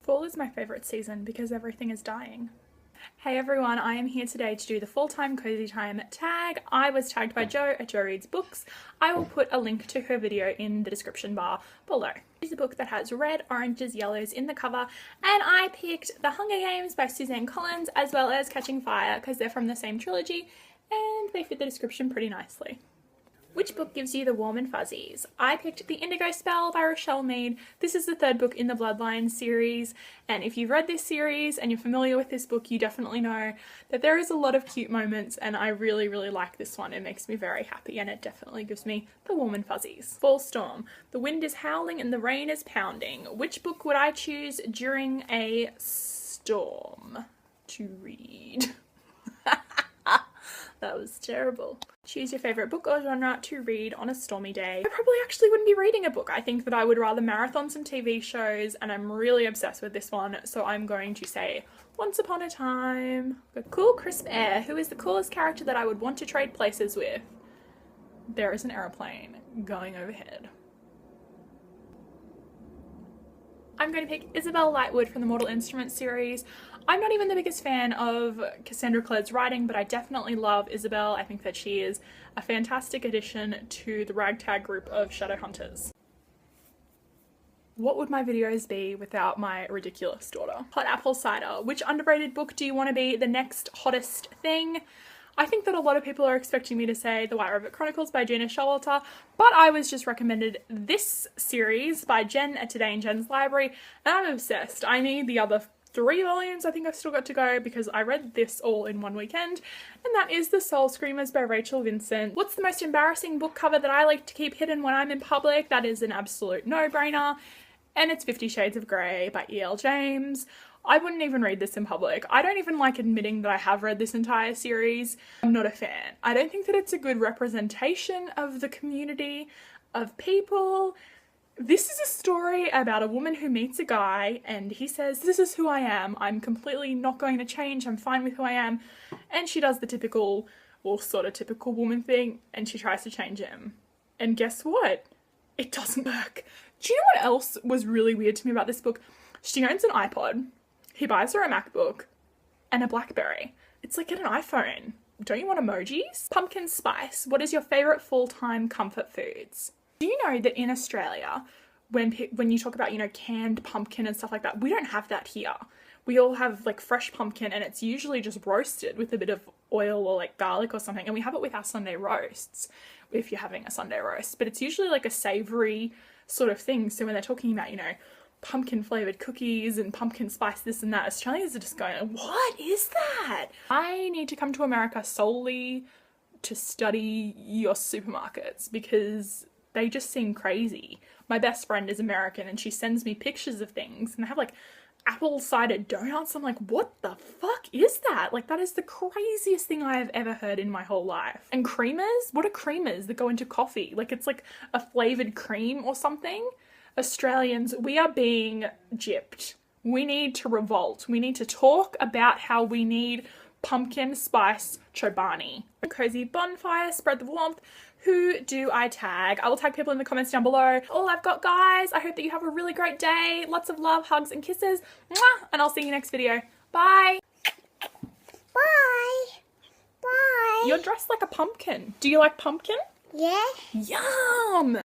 Fall is my favourite season because everything is dying. Hey everyone, I am here today to do the full-time cozy time tag. I was tagged by Jo at Jo Reads Books. I will put a link to her video in the description bar below. It's a book that has red, oranges, yellows in the cover, and I picked The Hunger Games by Suzanne Collins as well as Catching Fire because they're from the same trilogy and they fit the description pretty nicely. Which book gives you the warm and fuzzies? I picked The Indigo Spell by Rochelle Mead. This is the third book in the Bloodline series, and if you've read this series and you're familiar with this book, you definitely know that there is a lot of cute moments, and I really like this one. It makes me very happy and it definitely gives me the warm and fuzzies. Fall storm. The wind is howling and the rain is pounding. Which book would I choose during a storm to read? That was terrible. Choose your favourite book or genre to read on a stormy day. I probably actually wouldn't be reading a book. I think that I would rather marathon some TV shows, and I'm really obsessed with this one, so I'm going to say Once Upon a Time. A cool, crisp air. Who is the coolest character that I would want to trade places with? There is an aeroplane going overhead. I'm going to pick Isabel Lightwood from the Mortal Instruments series. I'm not even the biggest fan of Cassandra Clare's writing, but I definitely love Isabel. I think that she is a fantastic addition to the ragtag group of Shadowhunters. What would my videos be without my ridiculous daughter? Hot Apple Cider. Which underrated book do you want to be the next hottest thing? I think that a lot of people are expecting me to say The White Rabbit Chronicles by Gina Showalter, but I was just recommended this series by Jen at Today in Jen's Library, and I'm obsessed. I need the other 3 volumes I think I've still got to go because I read this all in one weekend, and that is The Soul Screamers by Rachel Vincent. What's the most embarrassing book cover that I like to keep hidden when I'm in public? That is an absolute no-brainer, and it's 50 Shades of Grey by E.L. James. I wouldn't even read this in public. I don't even like admitting that I have read this entire series. I'm not a fan. I don't think that it's a good representation of the community of people. This is a story about a woman who meets a guy and he says, "This is who I am. I'm completely not going to change. I'm fine with who I am." And she does the typical, or sort of typical woman thing, and she tries to change him. And guess what? It doesn't work. Do you know what else was really weird to me about this book? She owns an iPod. He buys her a MacBook and a BlackBerry. It's like, get an iPhone. Don't you want emojis? Pumpkin spice. What is your favourite full-time comfort foods? Do you know that in Australia, when you talk about, you know, canned pumpkin and stuff like that, we don't have that here. We all have like fresh pumpkin and it's usually just roasted with a bit of oil or like garlic or something. And we have it with our Sunday roasts, if you're having a Sunday roast. But it's usually like a savoury sort of thing. So when they're talking about, you know, pumpkin flavoured cookies and pumpkin spice this and that, Australians are just going, what is that? I need to come to America solely to study your supermarkets because they just seem crazy. My best friend is American and she sends me pictures of things and they have like apple cider donuts. I'm like, what the fuck is that? Like, that is the craziest thing I have ever heard in my whole life. And creamers? What are creamers that go into coffee? Like, it's like a flavoured cream or something? Australians, we are being gypped. We need to revolt. We need to talk about how we need pumpkin spice chobani. Cozy bonfire, spread the warmth. Who do I tag? I will tag people in the comments down below. All I've got, guys. I hope that you have a really great day. Lots of love, hugs, and kisses. Mwah! And I'll see you next video. Bye. Bye. Bye. You're dressed like a pumpkin. Do you like pumpkin? Yeah. Yum!